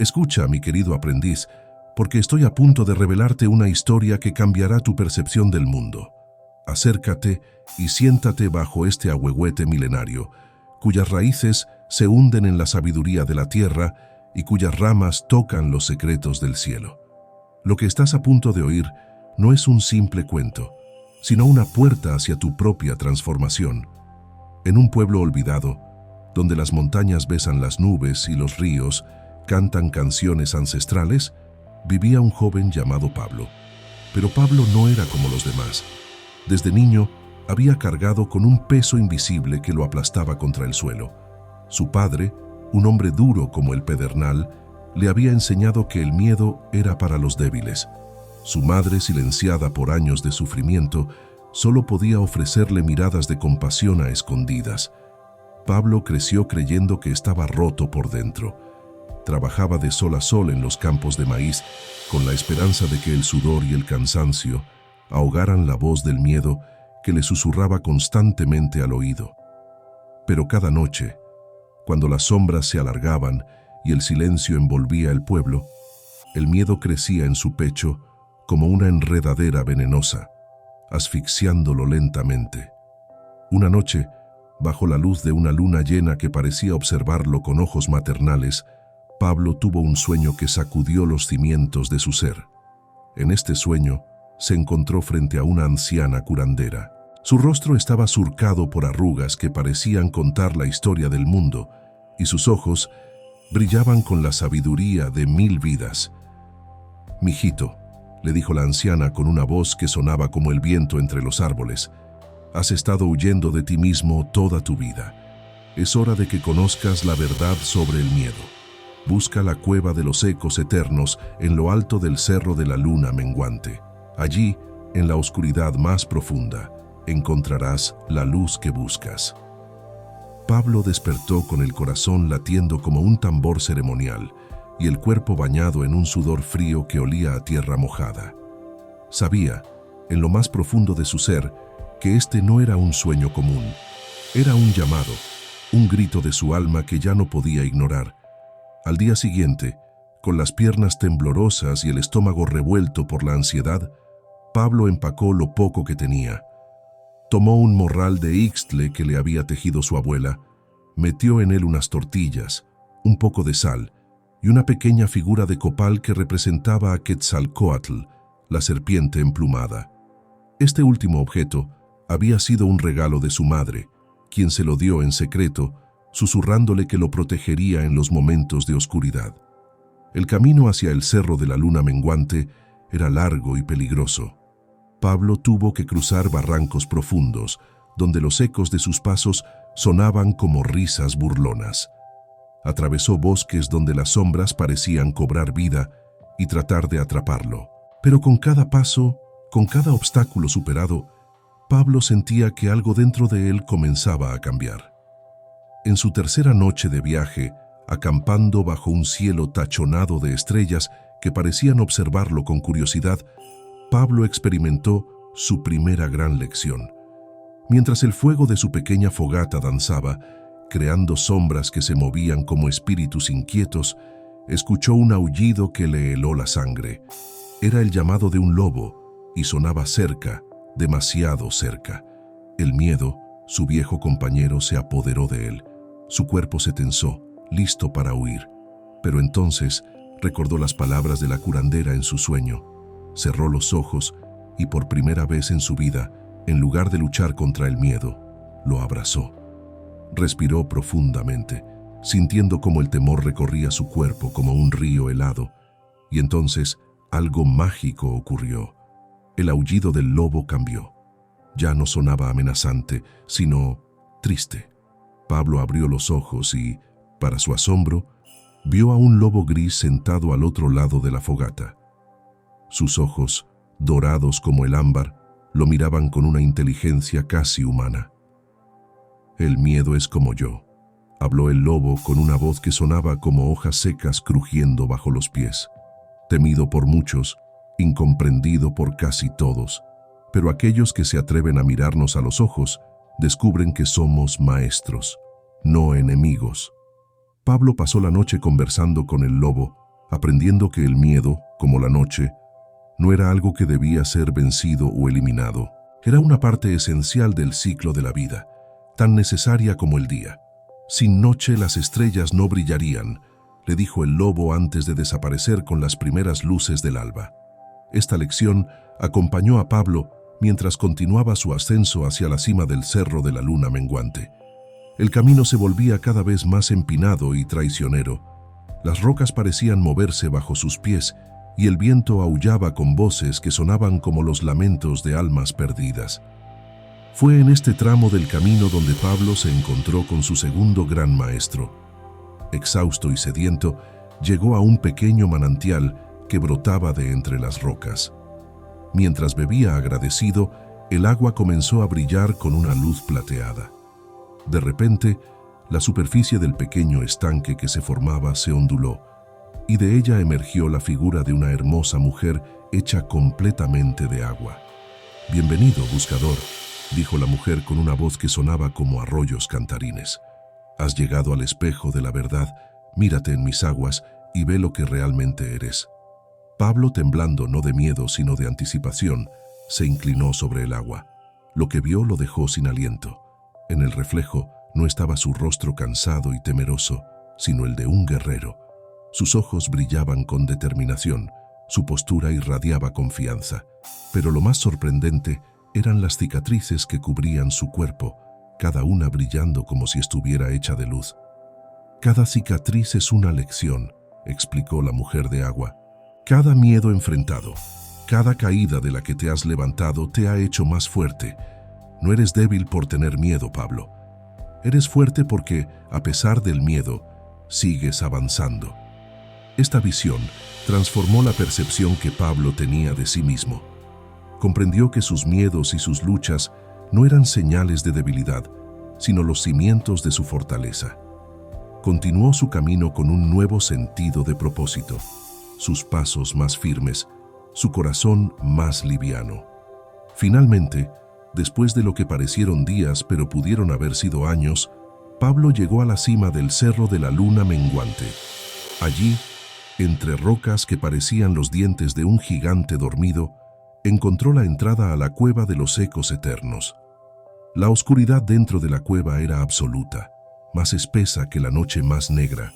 Escucha, mi querido aprendiz, porque estoy a punto de revelarte una historia que cambiará tu percepción del mundo. Acércate y siéntate bajo este ahuehuete milenario, cuyas raíces se hunden en la sabiduría de la tierra y cuyas ramas tocan los secretos del cielo. Lo que estás a punto de oír no es un simple cuento, sino una puerta hacia tu propia transformación. En un pueblo olvidado, donde las montañas besan las nubes y los ríos cantan canciones ancestrales, vivía un joven llamado Pablo. Pero Pablo no era como los demás. Desde niño había cargado con un peso invisible que lo aplastaba contra el suelo. Su padre, un hombre duro como el pedernal, le había enseñado que el miedo era para los débiles. Su madre, silenciada por años de sufrimiento, solo podía ofrecerle miradas de compasión a escondidas. Pablo creció creyendo que estaba roto por dentro. Trabajaba de sol a sol en los campos de maíz, con la esperanza de que el sudor y el cansancio ahogaran la voz del miedo que le susurraba constantemente al oído. Pero cada noche, cuando las sombras se alargaban y el silencio envolvía el pueblo, el miedo crecía en su pecho como una enredadera venenosa, asfixiándolo lentamente. Una noche, bajo la luz de una luna llena que parecía observarlo con ojos maternales, Pablo tuvo un sueño que sacudió los cimientos de su ser. En este sueño, se encontró frente a una anciana curandera. Su rostro estaba surcado por arrugas que parecían contar la historia del mundo, y sus ojos brillaban con la sabiduría de 1000 vidas. «Mijito», le dijo la anciana con una voz que sonaba como el viento entre los árboles, «has estado huyendo de ti mismo toda tu vida. Es hora de que conozcas la verdad sobre el miedo. Busca la cueva de los ecos eternos en lo alto del cerro de la luna menguante. Allí, en la oscuridad más profunda, encontrarás la luz que buscas». Pablo despertó con el corazón latiendo como un tambor ceremonial y el cuerpo bañado en un sudor frío que olía a tierra mojada. Sabía, en lo más profundo de su ser, que este no era un sueño común. Era un llamado, un grito de su alma que ya no podía ignorar. Al día siguiente, con las piernas temblorosas y el estómago revuelto por la ansiedad, Pablo empacó lo poco que tenía. Tomó un morral de ixtle que le había tejido su abuela, metió en él unas tortillas, un poco de sal y una pequeña figura de copal que representaba a Quetzalcóatl, la serpiente emplumada. Este último objeto había sido un regalo de su madre, quien se lo dio en secreto, susurrándole que lo protegería en los momentos de oscuridad. El camino hacia el cerro de la luna menguante era largo y peligroso. Pablo tuvo que cruzar barrancos profundos, donde los ecos de sus pasos sonaban como risas burlonas. Atravesó bosques donde las sombras parecían cobrar vida y tratar de atraparlo. Pero con cada paso, con cada obstáculo superado, Pablo sentía que algo dentro de él comenzaba a cambiar. En su tercera noche de viaje, acampando bajo un cielo tachonado de estrellas que parecían observarlo con curiosidad, Pablo experimentó su primera gran lección. Mientras el fuego de su pequeña fogata danzaba, creando sombras que se movían como espíritus inquietos, escuchó un aullido que le heló la sangre. Era el llamado de un lobo y sonaba cerca, demasiado cerca. El miedo, su viejo compañero, se apoderó de él. Su cuerpo se tensó, listo para huir. Pero entonces recordó las palabras de la curandera en su sueño. Cerró los ojos y por primera vez en su vida, en lugar de luchar contra el miedo, lo abrazó. Respiró profundamente, sintiendo cómo el temor recorría su cuerpo como un río helado. Y entonces algo mágico ocurrió. El aullido del lobo cambió. Ya no sonaba amenazante, sino triste. Pablo abrió los ojos y, para su asombro, vio a un lobo gris sentado al otro lado de la fogata. Sus ojos, dorados como el ámbar, lo miraban con una inteligencia casi humana. «El miedo es como yo», habló el lobo con una voz que sonaba como hojas secas crujiendo bajo los pies. «Temido por muchos, incomprendido por casi todos, pero aquellos que se atreven a mirarnos a los ojos descubren que somos maestros, no enemigos». Pablo pasó la noche conversando con el lobo, aprendiendo que el miedo, como la noche, no era algo que debía ser vencido o eliminado. Era una parte esencial del ciclo de la vida, tan necesaria como el día. Sin noche las estrellas no brillarían, le dijo el lobo antes de desaparecer con las primeras luces del alba. Esta lección acompañó a Pablo mientras continuaba su ascenso hacia la cima del cerro de la luna menguante. El camino se volvía cada vez más empinado y traicionero. Las rocas parecían moverse bajo sus pies y el viento aullaba con voces que sonaban como los lamentos de almas perdidas. Fue en este tramo del camino donde Pablo se encontró con su segundo gran maestro. Exhausto y sediento, llegó a un pequeño manantial que brotaba de entre las rocas. Mientras bebía agradecido, el agua comenzó a brillar con una luz plateada. De repente, la superficie del pequeño estanque que se formaba se onduló, y de ella emergió la figura de una hermosa mujer hecha completamente de agua. «Bienvenido, buscador», dijo la mujer con una voz que sonaba como arroyos cantarines. «Has llegado al espejo de la verdad, mírate en mis aguas y ve lo que realmente eres». Pablo, temblando no de miedo sino de anticipación, se inclinó sobre el agua. Lo que vio lo dejó sin aliento. En el reflejo no estaba su rostro cansado y temeroso, sino el de un guerrero. Sus ojos brillaban con determinación, su postura irradiaba confianza. Pero lo más sorprendente eran las cicatrices que cubrían su cuerpo, cada una brillando como si estuviera hecha de luz. «Cada cicatriz es una lección», explicó la mujer de agua. «Cada miedo enfrentado, cada caída de la que te has levantado te ha hecho más fuerte. No eres débil por tener miedo, Pablo. Eres fuerte porque, a pesar del miedo, sigues avanzando». Esta visión transformó la percepción que Pablo tenía de sí mismo. Comprendió que sus miedos y sus luchas no eran señales de debilidad, sino los cimientos de su fortaleza. Continuó su camino con un nuevo sentido de propósito, sus pasos más firmes, su corazón más liviano. Finalmente, después de lo que parecieron días pero pudieron haber sido años, Pablo llegó a la cima del cerro de la luna menguante. Allí, entre rocas que parecían los dientes de un gigante dormido, encontró la entrada a la cueva de los ecos eternos. La oscuridad dentro de la cueva era absoluta, más espesa que la noche más negra.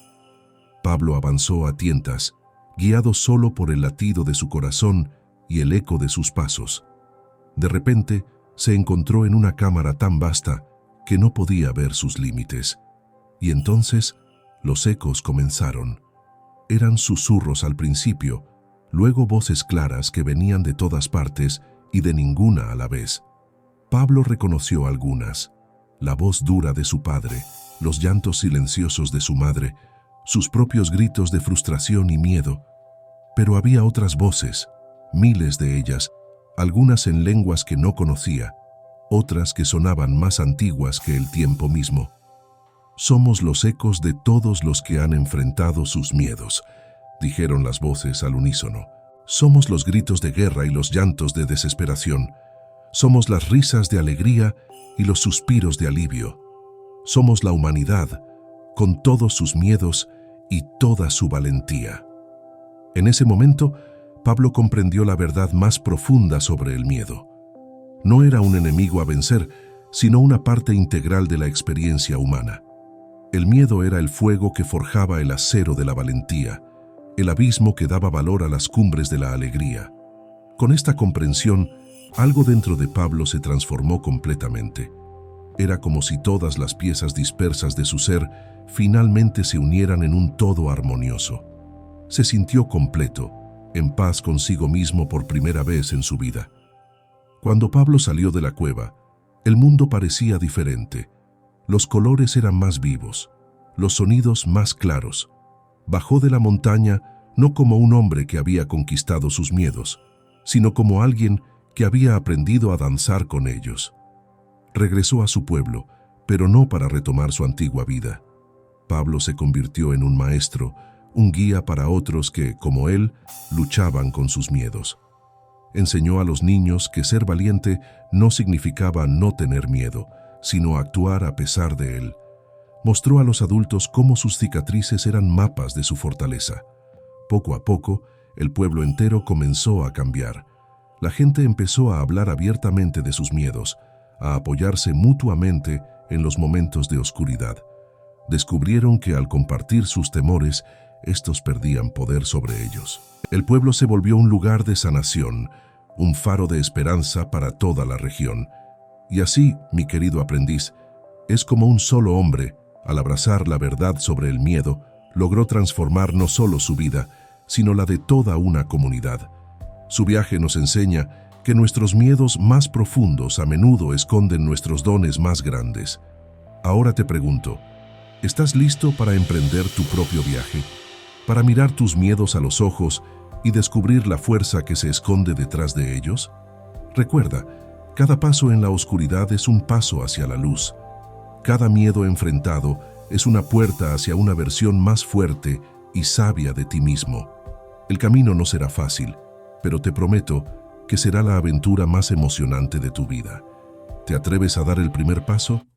Pablo avanzó a tientas, guiado solo por el latido de su corazón y el eco de sus pasos. De repente, se encontró en una cámara tan vasta que no podía ver sus límites. Y entonces, los ecos comenzaron. Eran susurros al principio, luego voces claras que venían de todas partes y de ninguna a la vez. Pablo reconoció algunas: la voz dura de su padre, los llantos silenciosos de su madre, sus propios gritos de frustración y miedo. Pero había otras voces, miles de ellas, algunas en lenguas que no conocía, otras que sonaban más antiguas que el tiempo mismo. «Somos los ecos de todos los que han enfrentado sus miedos», dijeron las voces al unísono. «Somos los gritos de guerra y los llantos de desesperación. Somos las risas de alegría y los suspiros de alivio. Somos la humanidad, con todos sus miedos y toda su valentía». En ese momento, Pablo comprendió la verdad más profunda sobre el miedo. No era un enemigo a vencer, sino una parte integral de la experiencia humana. El miedo era el fuego que forjaba el acero de la valentía, el abismo que daba valor a las cumbres de la alegría. Con esta comprensión, algo dentro de Pablo se transformó completamente. Era como si todas las piezas dispersas de su ser finalmente se unieran en un todo armonioso. Se sintió completo, en paz consigo mismo por primera vez en su vida. Cuando Pablo salió de la cueva, el mundo parecía diferente. Los colores eran más vivos, los sonidos más claros. Bajó de la montaña no como un hombre que había conquistado sus miedos, sino como alguien que había aprendido a danzar con ellos. Regresó a su pueblo, pero no para retomar su antigua vida. Pablo se convirtió en un maestro, un guía para otros que, como él, luchaban con sus miedos. Enseñó a los niños que ser valiente no significaba no tener miedo, sino actuar a pesar de él. Mostró a los adultos cómo sus cicatrices eran mapas de su fortaleza. Poco a poco, el pueblo entero comenzó a cambiar. La gente empezó a hablar abiertamente de sus miedos, a apoyarse mutuamente en los momentos de oscuridad. Descubrieron que al compartir sus temores, estos perdían poder sobre ellos. El pueblo se volvió un lugar de sanación, un faro de esperanza para toda la región. Y así, mi querido aprendiz, es como un solo hombre, al abrazar la verdad sobre el miedo, logró transformar no solo su vida, sino la de toda una comunidad. Su viaje nos enseña que nuestros miedos más profundos a menudo esconden nuestros dones más grandes. Ahora te pregunto, ¿estás listo para emprender tu propio viaje? ¿Para mirar tus miedos a los ojos y descubrir la fuerza que se esconde detrás de ellos? Recuerda, cada paso en la oscuridad es un paso hacia la luz. Cada miedo enfrentado es una puerta hacia una versión más fuerte y sabia de ti mismo. El camino no será fácil, pero te prometo que será la aventura más emocionante de tu vida. ¿Te atreves a dar el primer paso?